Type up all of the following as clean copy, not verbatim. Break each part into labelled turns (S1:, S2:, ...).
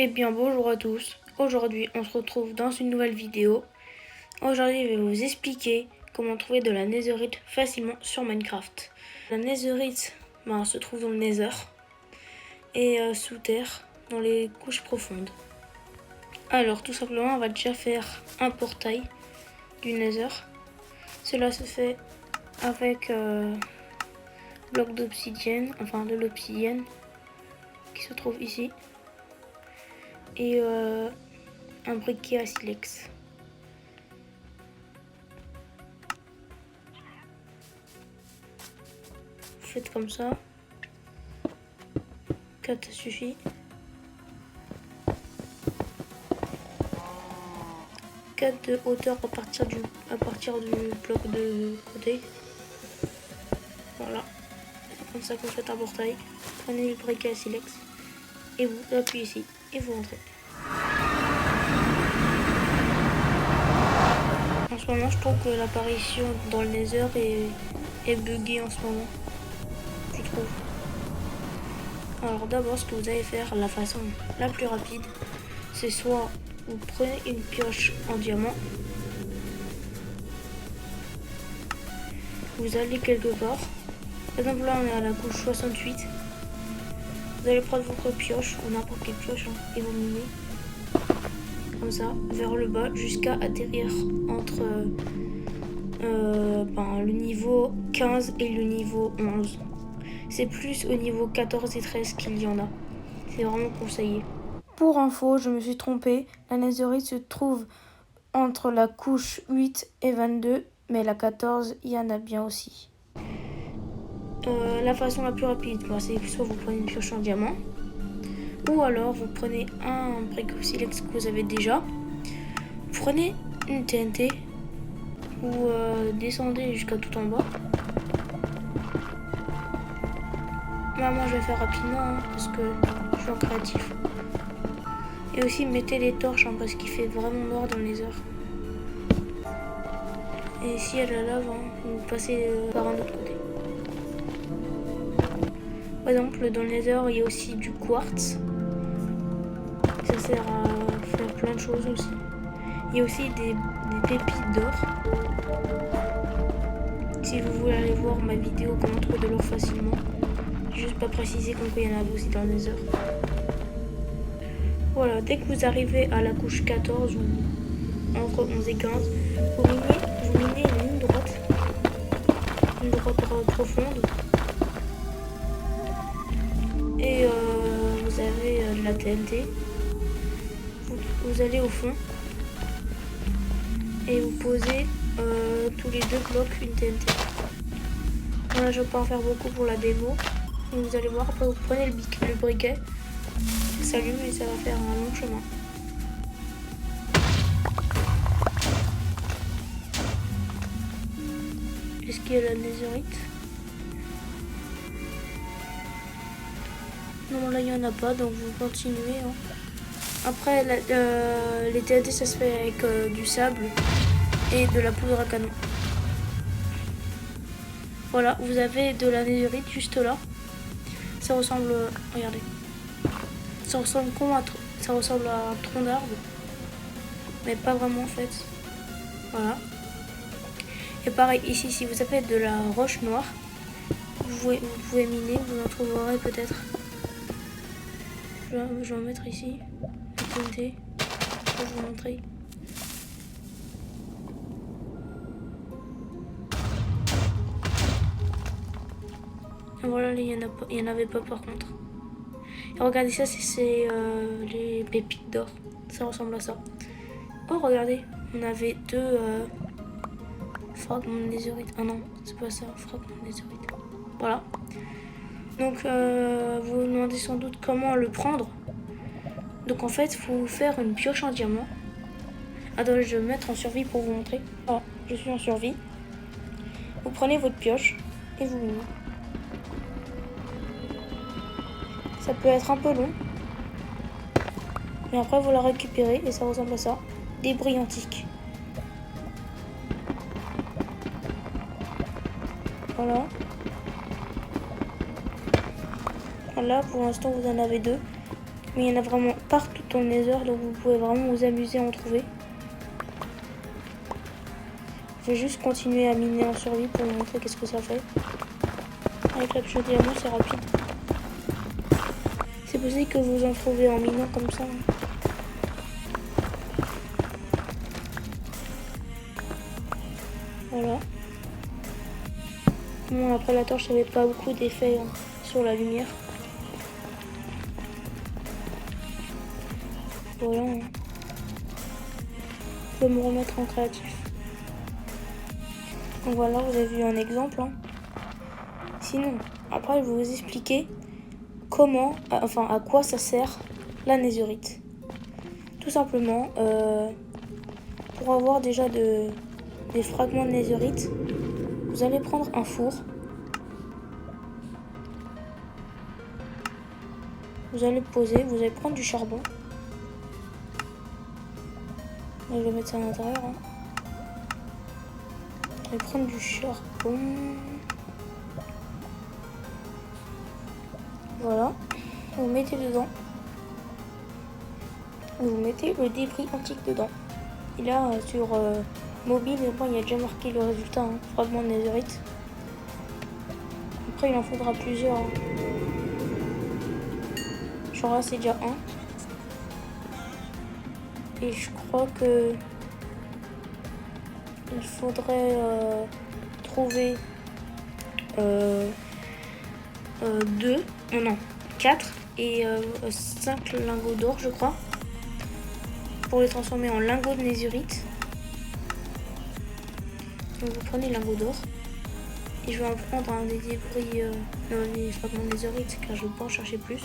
S1: Eh bien bonjour à tous, aujourd'hui on se retrouve dans une nouvelle vidéo. Aujourd'hui je vais vous expliquer comment trouver de la netherite facilement sur Minecraft. La netherite se trouve dans le nether et sous terre dans les couches profondes. Alors tout simplement on va déjà faire un portail du nether. Cela se fait avec bloc d'obsidienne, enfin de l'obsidienne qui se trouve ici. Et un briquet à silex. Faites comme ça. 4 ça suffit. 4 de hauteur à partir du bloc de côté. Voilà. C'est comme ça que vous faites un portail. Prenez le briquet à silex et vous appuyez ici et vous rentrez. En ce moment, je trouve que l'apparition dans le nether est buggée en ce moment. Je trouve. Alors d'abord, ce que vous allez faire, la façon la plus rapide, c'est soit vous prenez une pioche en diamant, vous allez quelque part, par exemple là on est à la couche 68, vous allez prendre votre pioche, ou n'importe quelle pioche, et vous minez, comme ça, vers le bas, jusqu'à atterrir entre le niveau 15 et le niveau 11. C'est plus au niveau 14 et 13 qu'il y en a. C'est vraiment conseillé. Pour info, je me suis trompée. La netherite se trouve entre la couche 8 et 22, mais la 14, il y en a bien aussi. La façon la plus rapide, c'est soit vous prenez une pioche en diamant, ou alors vous prenez un briquet silex que vous avez déjà. Vous prenez une TNT, vous descendez jusqu'à tout en bas. Moi je vais faire rapidement parce que je suis en créatif. Et aussi mettez les torches parce qu'il fait vraiment noir dans les heures. Et ici à la lave, vous passez par un autre côté. Par exemple dans le nether il y a aussi du quartz. Ça sert à faire plein de choses aussi. Il y a aussi des pépites d'or. Si vous voulez aller voir ma vidéo comment trouver de l'or facilement. Juste pas préciser comme il y en a aussi dans le nether. Voilà, dès que vous arrivez à la couche 14 ou entre 11 et 15, vous minez une ligne droite profonde. Et vous avez de la TNT. Vous allez au fond et vous posez tous les 2 blocs une TNT. Voilà, je ne vais pas en faire beaucoup pour la démo. Donc vous allez voir, après vous prenez le briquet, ça s'allume et ça va faire un long chemin. Est-ce qu'il y a la netherite? Non, là il n'y en a pas, donc vous continuez. Après, les TNT ça se fait avec du sable et de la poudre à canon. Voilà, vous avez de la netherite juste là. Ça ressemble, regardez, ça ressemble à un tronc d'arbre, mais pas vraiment en fait. Voilà. Et pareil ici, si vous avez de la roche noire, vous pouvez miner, vous en trouverez peut-être. Je vais en mettre ici. La TNT. Je vais vous montrer. Et voilà, il y en avait pas par contre. Et regardez ça, c'est les pépites d'or. Ça ressemble à ça. Oh regardez, on avait 2 fragments de netherite. Ah non, c'est pas ça, fragments de netherite. Voilà. Donc vous vous demandez sans doute comment le prendre. Donc en fait, il faut faire une pioche en diamant. Attendez, je vais me mettre en survie pour vous montrer. Oh, je suis en survie. Vous prenez votre pioche et vous minez. Ça peut être un peu long. Mais après, vous la récupérez et ça ressemble à ça. Des brillantiques. Voilà. Là, pour l'instant, vous en avez 2. Mais il y en a vraiment partout dans le Nether, donc vous pouvez vraiment vous amuser à en trouver. Je vais juste continuer à miner en survie pour vous montrer qu'est-ce que ça fait. Avec la pioche diamant, c'est rapide. C'est possible que vous en trouvez en minant comme ça. Voilà. Bon, après la torche, ça n'avait pas beaucoup d'effet sur la lumière. Voilà. Je peux me remettre en créatif. Donc voilà, vous avez vu un exemple. Sinon, après, je vais vous expliquer comment, enfin, à quoi ça sert la netherite. Tout simplement, pour avoir déjà des fragments de netherite, vous allez prendre un four. Vous allez le poser, vous allez prendre du charbon. Je vais mettre ça à l'intérieur. Je vais prendre du charbon. Voilà. Vous mettez dedans. Vous mettez le débris antique dedans. Et là, sur mobile, il y a déjà marqué le résultat, fragment de netherite. Après, il en faudra plusieurs. Genre là, c'est déjà un. Et je crois que il faudrait trouver 4 et 5 lingots d'or, je crois, pour les transformer en lingots de netherite. Donc vous prenez lingots d'or et je vais en prendre un des débris, des fragments de netherite car je ne vais pas en chercher plus.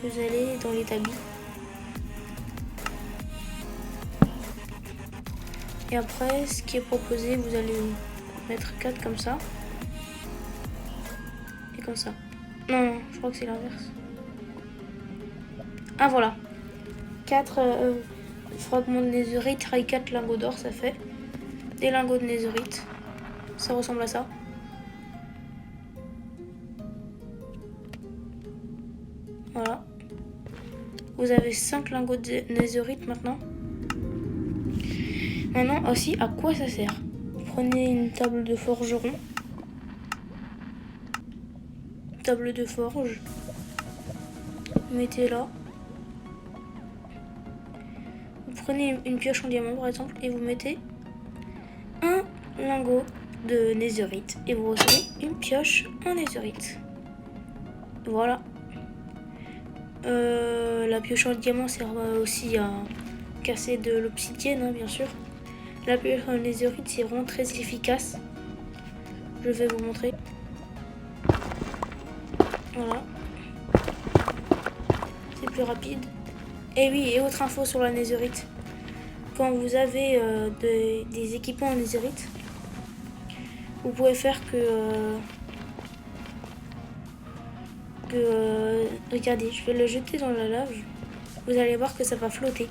S1: Vous allez dans l'établi. Et après, ce qui est proposé, vous allez mettre 4 comme ça. Et comme ça. Non, je crois que c'est l'inverse. Ah voilà. 4 fragments de netherite, 4 lingots d'or, ça fait des lingots de netherite. Ça ressemble à ça. Voilà. Vous avez 5 lingots de netherite maintenant. Maintenant aussi, à quoi ça sert? Vous prenez une table de forgeron. Table de forge. Vous mettez là. Vous prenez une pioche en diamant par exemple et vous mettez un lingot de netherite. Et vous recevez une pioche en netherite. Voilà. La pioche en diamant sert aussi à casser de l'obsidienne, bien sûr. La pioche en netherite, c'est vraiment très efficace. Je vais vous montrer. Voilà. C'est plus rapide. Et oui, et autre info sur la netherite. Quand vous avez des équipements en netherite, vous pouvez faire regardez, je vais le jeter dans la lave. Vous allez voir que ça va flotter.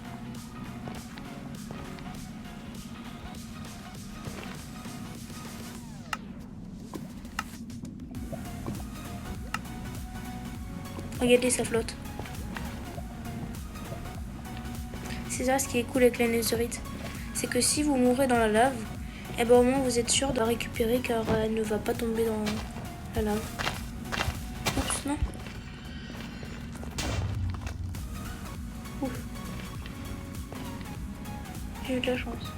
S1: Regardez, ça flotte. C'est ça ce qui est cool avec la netherite. C'est que si vous mourrez dans la lave, et ben au moins vous êtes sûr de la récupérer car elle ne va pas tomber dans la lave. Oups, non. Ouf. J'ai eu de la chance.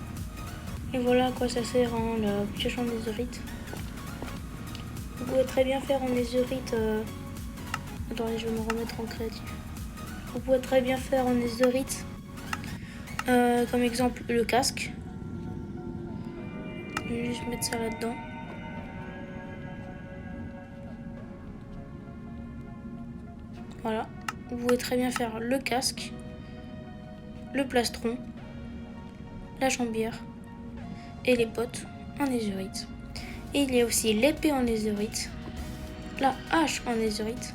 S1: Et voilà à quoi ça sert la pioche en netherite. Vous pouvez très bien faire en netherite. Attendez, je vais me remettre en créatif. Vous pouvez très bien faire en netherite. Comme exemple, le casque. Je vais juste mettre ça là-dedans. Voilà. Vous pouvez très bien faire le casque, le plastron, la jambière et les bottes en netherite. Et il y a aussi l'épée en netherite, la hache en netherite,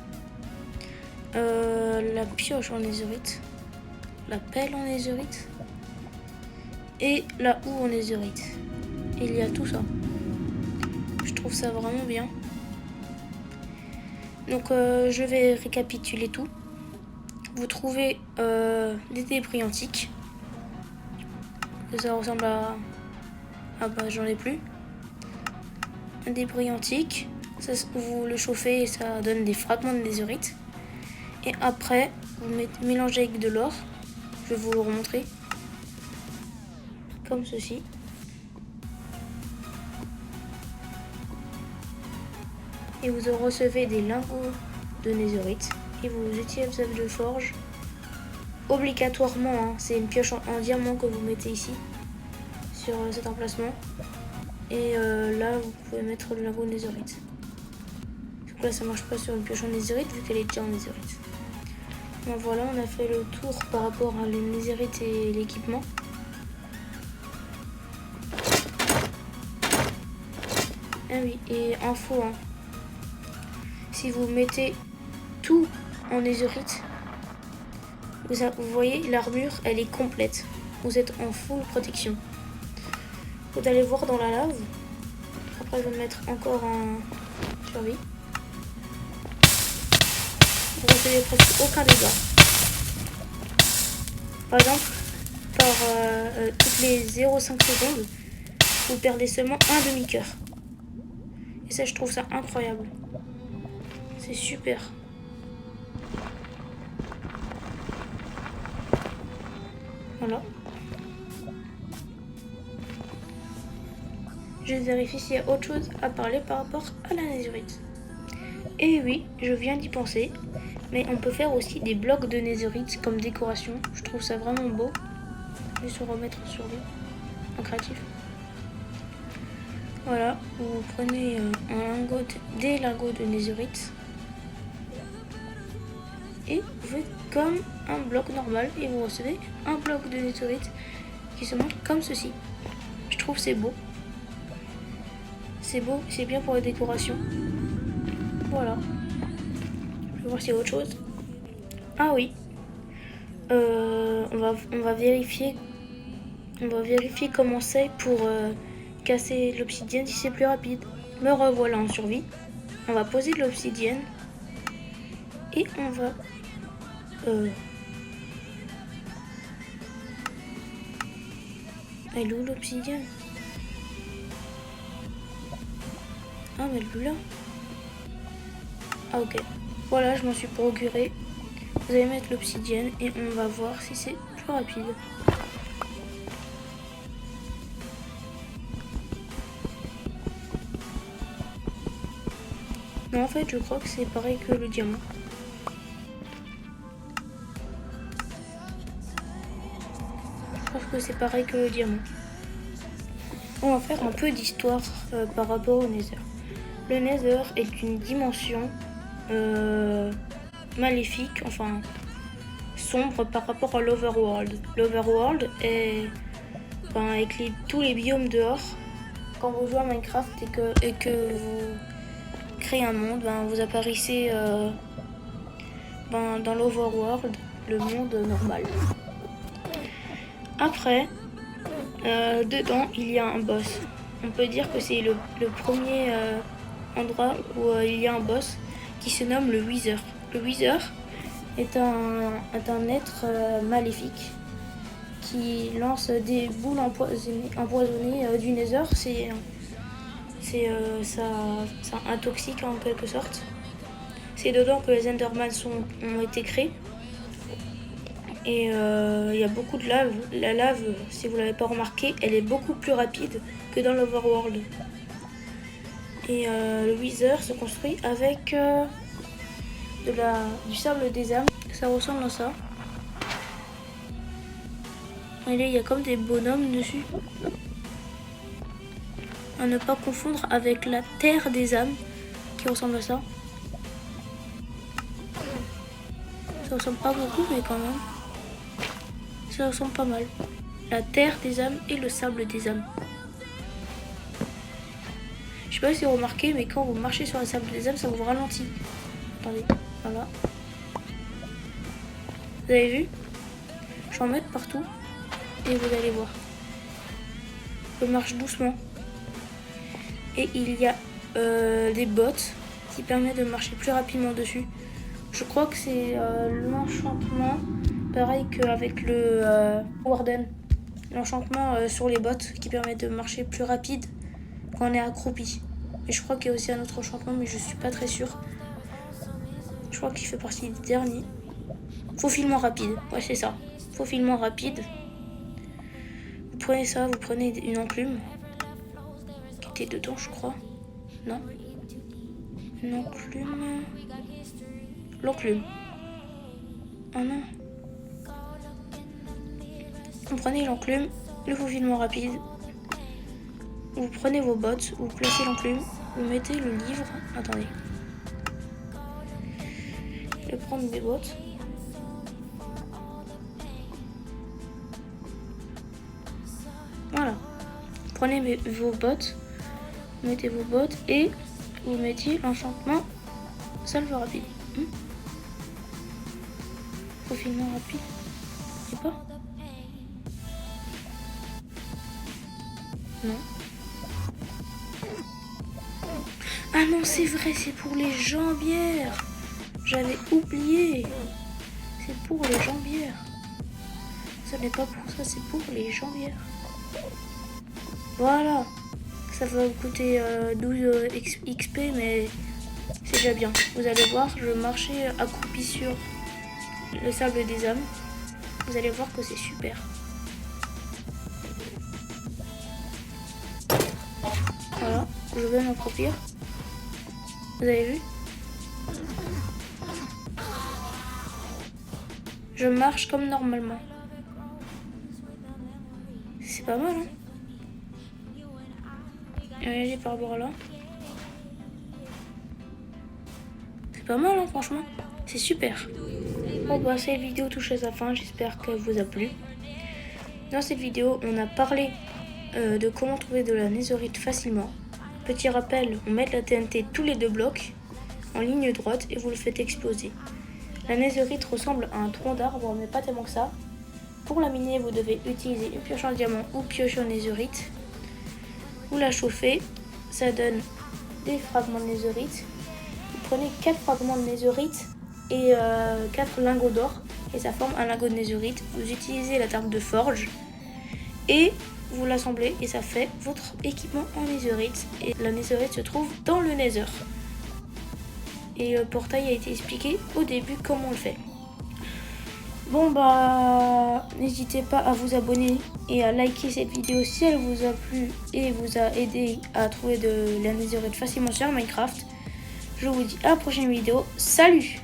S1: la pioche en netherite, la pelle en netherite et la houe en netherite. Il y a tout ça. Je trouve ça vraiment bien. Donc je vais récapituler tout. vous trouvez des débris antiques. Ça ressemble à... Ah bah j'en ai plus. Un débris antique. Ça, vous le chauffez et ça donne des fragments de netherite. Et après, vous mélangez avec de l'or. Je vais vous le remontrer. Comme ceci. Et vous recevez des lingots de netherite. Et vous utilisez votre de forge. Obligatoirement, hein, c'est une pioche en diamant que vous mettez ici. Sur cet emplacement. Et là, vous pouvez mettre le lingot de netherite. Donc là, ça marche pas sur une pioche en netherite vu qu'elle est déjà en netherite. Donc voilà, on a fait le tour par rapport à les netherite et l'équipement. Ah oui, et info, hein. Si vous mettez tout en netherite, vous voyez, l'armure, elle est complète. Vous êtes en full protection. Vous allez voir dans la lave. Après, je vais me mettre encore en survie. Vous recevez presque aucun dégât. Par exemple, par toutes les 0,5 secondes, vous perdez seulement un demi-cœur. Et ça, je trouve ça incroyable. C'est super. Voilà. Je vérifie s'il y a autre chose à parler par rapport à la netherite. Et oui, je viens d'y penser. Mais on peut faire aussi des blocs de netherite comme décoration. Je trouve ça vraiment beau. Je vais se remettre sur lui en créatif. Voilà, vous prenez des lingots de netherite. Et vous faites comme un bloc normal. Et vous recevez un bloc de netherite qui se montre comme ceci. Je trouve c'est beau. C'est beau, c'est bien pour la décoration. Voilà. Je vais voir s'il y a autre chose. Ah oui. On va vérifier comment c'est pour casser l'obsidienne si c'est plus rapide. Me revoilà en survie. On va poser de l'obsidienne. Et on va... Elle est où l'obsidienne? Ah mais elle est plus là. Ah ok. Voilà, je m'en suis procuré. Vous allez mettre l'obsidienne et on va voir si c'est plus rapide. Non, en fait, je crois que c'est pareil que le diamant. Je pense que c'est pareil que le diamant. On va faire un peu d'histoire par rapport au Nether. Le Nether est une dimension maléfique, enfin sombre par rapport à l'Overworld. L'Overworld est avec tous les biomes dehors. Quand vous jouez à Minecraft et que vous créez un monde, vous apparaissez dans l'Overworld, le monde normal. Après, dedans, il y a un boss. On peut dire que c'est le premier endroit où il y a un boss qui se nomme le Wither. Le Wither est un être maléfique qui lance des boules empoisonnées du Nether. Ça intoxique en quelque sorte. C'est dedans que les Endermans ont été créés. Et il y a beaucoup de lave. La lave, si vous ne l'avez pas remarqué, elle est beaucoup plus rapide que dans l'Overworld. Et le Wither se construit avec du sable des âmes. Ça ressemble à ça. Et là, il y a comme des bonhommes dessus. À ne pas confondre avec la terre des âmes qui ressemble à ça. Ça ressemble pas beaucoup, mais quand même. Ça ressemble pas mal. La terre des âmes et le sable des âmes. Je sais pas si vous remarquez, mais quand vous marchez sur le sable des âmes, ça vous ralentit. Attendez, voilà. Vous avez vu? Je vais en mettre partout. Et vous allez voir. Je marche doucement. Et il y a des bottes qui permettent de marcher plus rapidement dessus. Je crois que c'est l'enchantement, pareil qu'avec le Warden. L'enchantement sur les bottes qui permet de marcher plus rapide quand on est accroupi. Et je crois qu'il y a aussi un autre enchantement, mais je suis pas très sûre. Je crois qu'il fait partie des derniers. Faufilement rapide, ouais c'est ça. Faufilement rapide. Vous prenez ça, vous prenez une enclume qui était dedans je crois. Non. Une enclume. L'enclume. Oh non. Vous prenez l'enclume, le faufilement rapide. Vous prenez vos bottes, vous placez l'enclume, vous mettez le livre. Attendez. Je vais prendre mes bottes. Voilà. Prenez vos bottes, mettez vos bottes et vous mettez l'enchantement salve rapide. Faufilement rapide. Je sais pas. Non. Ah non, c'est vrai, c'est pour les jambières. J'avais oublié. C'est pour les jambières. Ça n'est pas pour ça, c'est pour les jambières. Voilà. Ça va vous coûter 12 XP, mais c'est déjà bien. Vous allez voir, je marchais accroupi sur le sable des âmes. Vous allez voir que c'est super. Voilà, je vais m'accroupir. Vous avez vu? Je marche comme normalement. C'est pas mal, hein? Regardez par rapport à là. C'est pas mal, hein, franchement. C'est super. Bon, bah, cette vidéo touche à sa fin. J'espère qu'elle vous a plu. Dans cette vidéo, on a parlé de comment trouver de la netherite facilement. Petit rappel, on met de la TNT tous les 2 blocs en ligne droite et vous le faites exploser. La netherite ressemble à un tronc d'arbre, mais pas tellement que ça. Pour la miner, vous devez utiliser une pioche en diamant ou pioche en netherite. Vous la chauffez, ça donne des fragments de netherite. Vous prenez 4 fragments de netherite et 4 lingots d'or et ça forme un lingot de netherite. Vous utilisez la table de forge et vous l'assemblez et ça fait votre équipement en netherite. Et la netherite se trouve dans le nether. Et le portail a été expliqué au début comment on le fait. Bon bah, n'hésitez pas à vous abonner et à liker cette vidéo si elle vous a plu et vous a aidé à trouver de la netherite facilement sur Minecraft. Je vous dis à la prochaine vidéo. Salut!